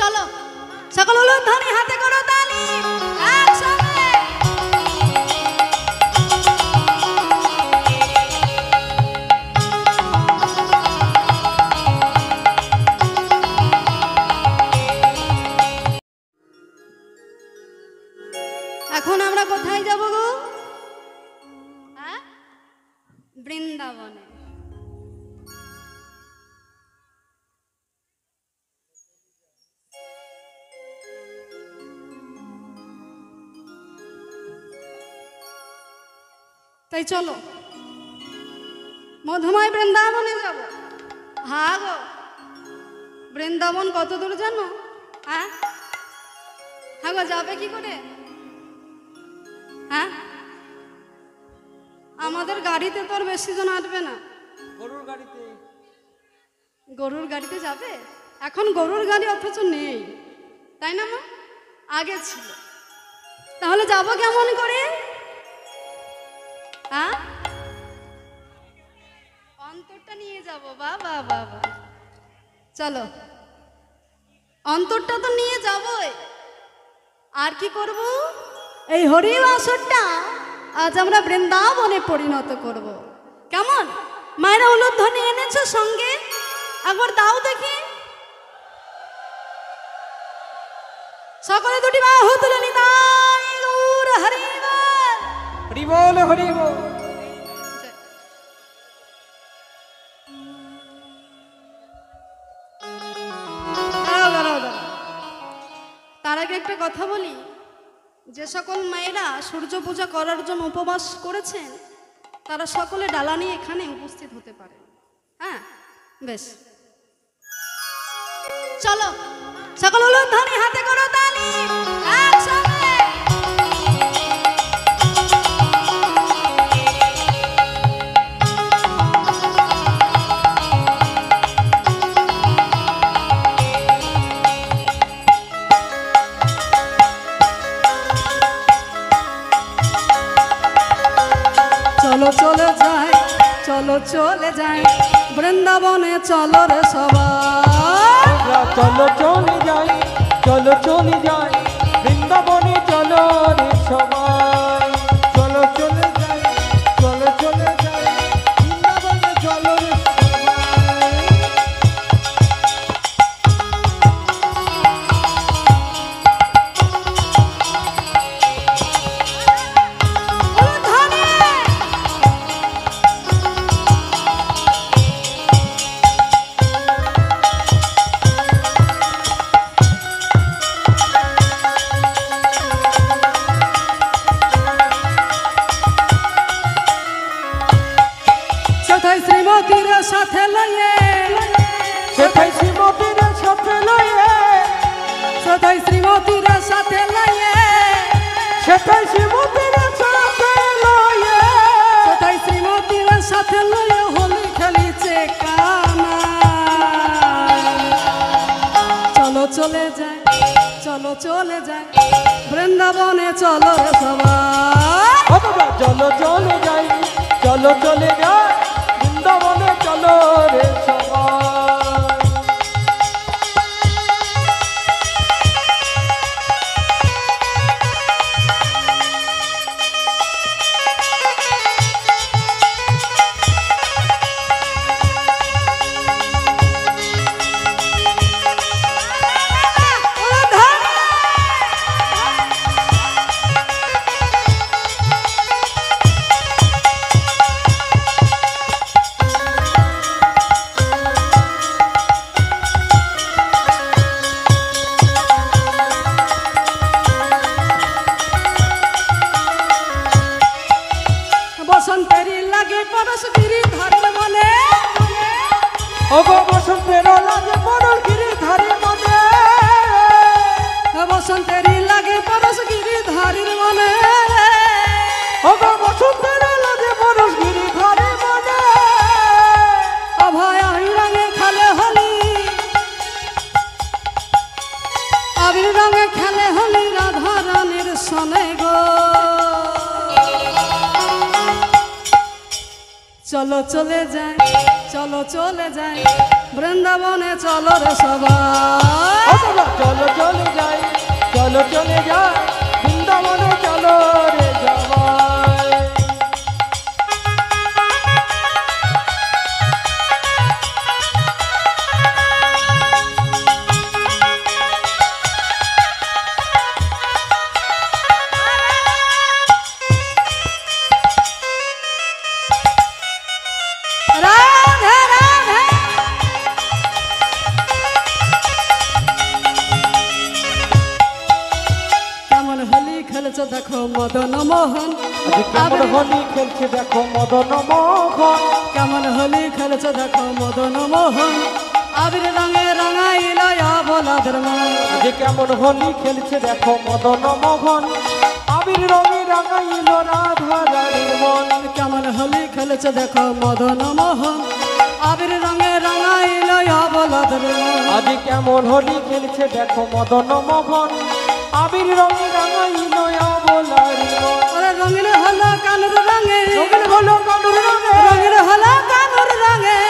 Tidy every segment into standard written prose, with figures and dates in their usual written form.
চলো সকল উলুধ্বনি হাতে করো তালি একসঙ্গে। এখন আমরা কোথায় যাব গো? বৃন্দাবনে। তাই চলো মধুময় বৃন্দাবনে যাব। হ্যাঁ গো, বৃন্দাবন কত দূর জানো? হ্যাঁ হ্যাঁ গো, যাবে কি করে? হ্যাঁ, আমাদের গাড়িতে তো আর বেশি জন আসবে না। গরুর গাড়িতে। গরুর গাড়িতে যাবে? এখন গরুর গাড়ি অথচ নেই, তাই না মা? আগে ছিল। তাহলে যাব কেমন করে? হ্যাঁ, অন্তরটা নিয়ে যাব। বাবা বাবা, চলো অন্তরটা তো নিয়ে যাবই। আর কি করব? এই হরি বাসরটা আজ আমরা বৃন্দাবনে পরিণত করব। কেমন? মায়েরা উলুধ্বনি এনেছো সঙ্গে? একবার দাও দেখি। সকলে দুটি বাহু তুলে নিতাই গৌর হরি বল। হরি বল, হরি বল। তার আগে একটা কথা বলি, যে সকল মায়েরা সূর্য পূজা করার জন্য উপবাস করেছেন তারা সকলে ডালা নিয়ে এখানে উপস্থিত হতে পারে। হ্যাঁ বেশ, চলো সকল উলুধ্বনি হাতে করো তালি একসঙ্গে। চলো চলে যাই, চলো চলে যাই বৃন্দাবনে, চলো রে সবাই। চলো চলে যাই, চলো চলে যাই বৃন্দাবনে, চলো রে সবাই। চলো চলে যাই, চলো চলে যাই বৃন্দাবনে, চলো রে সবাই। শ্রীমতীর সাথে লইয়ে, সেটাই শ্রীমতীর সাথে লইয়ে, সেটাই শ্রীমতীর সাথে লইয়ে, সেটাই শ্রীমতীর সাথে লইয়ে, সেটাই শ্রীমতীর সাথে লইয়ে হোলি খেলিছে কানা। চলো চলে যাই, চলো চলে যাই বৃন্দাবনে, চলো রে সবাই। চলো চলে যাই, চলো চলে যাই বৃন্দাবনে, চলো রে সবাই। বসন্তেরই লাগে পরশ গিরি ধারের মনে, ওগো বসন্তের লাগে পরশ গিরি ধারের মনে, বসন্তেরই লাগে পরশ গিরি ধারের মনে, ওগো বসন্তের লাগে পরশ গিরি ধারের মনে। অভয় আবির রঙে খেলে হোলি, আবির রঙে খেলে হোলি রাধা রানীর সনে গো। চলো চলে যাই, চলো চলে যাই বৃন্দাবনে, চলো রে সবাই। চলো চলে যায় বৃন্দাবনে চলো রে সবাই। রাধে রাধে কেমন হোলি খেলেছে দেখো মদন মোহন আজ কেমন হোলি খেলছে দেখো মদন মোহন। কেমন হোলি খেলেছে দেখো মদন মোহন আবির রঙে রঙাইল বলাদের মন। আজ কেমন হোলি খেলছে দেখো মদন মোহন আবির রঙে রাঙাইল রাধা রানীর মন। কেমন হোলি খেলেছে দেখো মদন মোহন আবির রঙে রঙাইল বলাদের মন। আজ কেমন হোলি খেলছে দেখো মদন মোহন আবির রঙে রাঙাইল বলারি মন। ওরে রঙিন হলো কানুর রঙে রঙিন হলো কানুর রঙে রঙিন হলো কানুর রঙে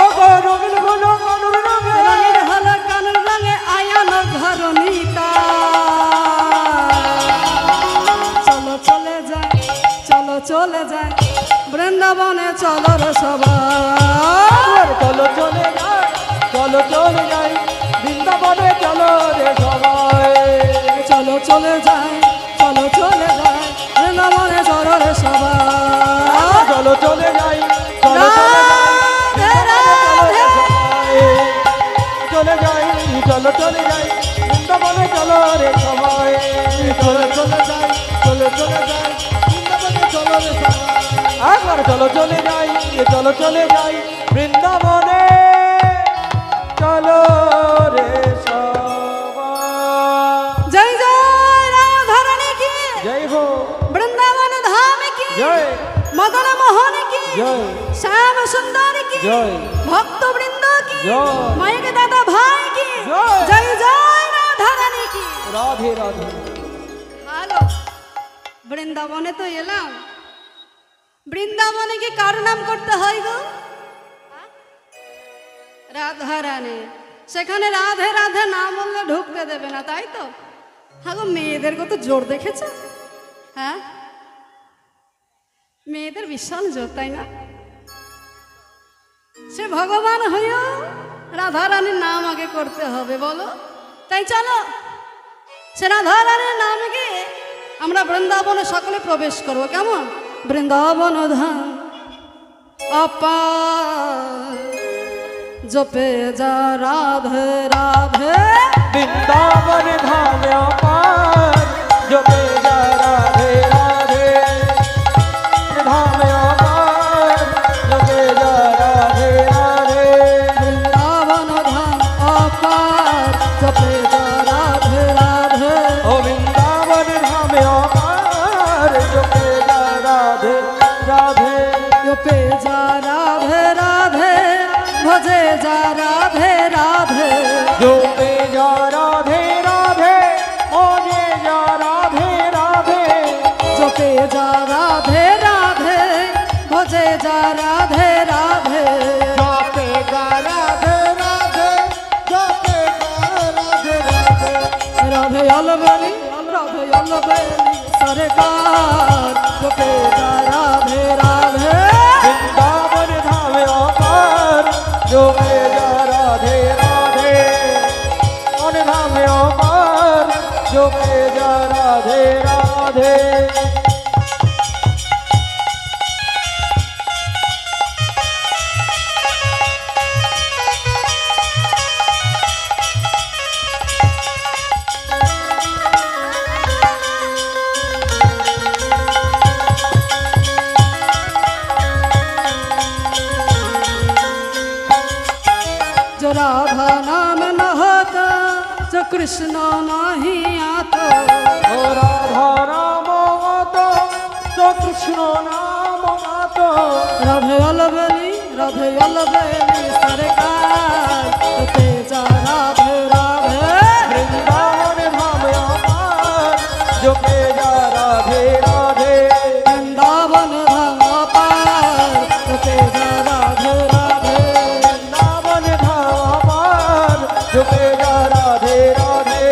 ও গো রঙিন হলো কানুর রঙে রঙিন হলো কানুর রঙে আয়ান ঘরণিতা। চলো চলে যায় চলো চলে যায় বৃন্দাবনে চলো রে সবাই। চলো চলে যাই চলো চলে যাই বৃন্দাবনে চলো রে সবাই। চলো চলে যায় চলো চলে যায় বৃন্দাবনে চলো রে সবাই। চলো চলে যাই চলো চলে যাই রাধে চলে যাই চলো চলে যাই বৃন্দাবনে চলো রে সবাই। চলো চলে যাই চলো চলে যাই বৃন্দাবনে চলো রে সবাই। একবার চলো চলে যাই চলো চলে যাই বৃন্দাবনে চলো রে সবাই। জয় জয় রাধারানী কি জয় হো বৃন্দাবন ধাম কি জয় মদন মোহন কি জয় শ্যাম সুন্দর কি জয় ভক্ত বৃন্দ কি জয় মায়ের দাদা ভাই কি জয়। জয় জয় রাধারানী কি। রাধে রাধে। হ্যালো বৃন্দাবনে তো এলাম বৃন্দাবনে কি কার নাম করতে হয় গো? রাধারানী। সেখানে রাধে রাধে না বললে ঢুকতে দেবে না তাই তো? হ্যাঁ গো মেয়েদের কত জোর দেখেছ? হ্যাঁ মেয়েদের বিশাল জোর তাই না? সে ভগবান হইও রাধারানীর নাম আগে করতে হবে বলো। তাই চলো সে রাধারানীর নাম গিয়ে আমরা বৃন্দাবনে সকলে প্রবেশ করবো। কেমন? বৃন্দাবন ধাম অপার জপে যা রাধে রাধে বৃন্দাবন ধাম অপার জপে যা রাধে রাধে। ধাম অপার জপে যা রাধে রাধে। বৃন্দাবন ধাম অপার জপে যা রাধে রাধে। ও বৃন্দাবন ধাম অপার জপে যা রাধে রাধে। জপে যা রাধে রাধে ভজে যা রাধে রাধে। জপে যা রাধে রাধে ওরে যা রাধে রাধে। জপে যা রাধে রাধে ভজে যা রাধে রাধে। জপে যা রাধে রাধে জপে যা রাধে রাধে। রাধে অলবেলি রাধে অলবেলি সরকার জপে যা রাধে রাধে। বৃন্দাবন ধাম অপার জপে যা রাধে রাধে। অন ধাম অপার জপে যা রাধে রাধে। जो राधा नाम न होता जो कृष्ण नहीं आता। ও রাধা রাম মাতো তো কৃষ্ণ নাম মাতো। राधे अलबेली सरकार जपे जा राधे राधे। বৃন্দাবন ধাম অপার জপে যা রাধে রাধে। वृंदावन धाम पार जपे जा राधे राधे। বৃন্দাবন ধাম অপার জপে যা রাধে রাধে।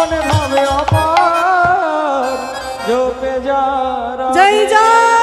মনে ভাবে অপার জপে যারা জয় জয়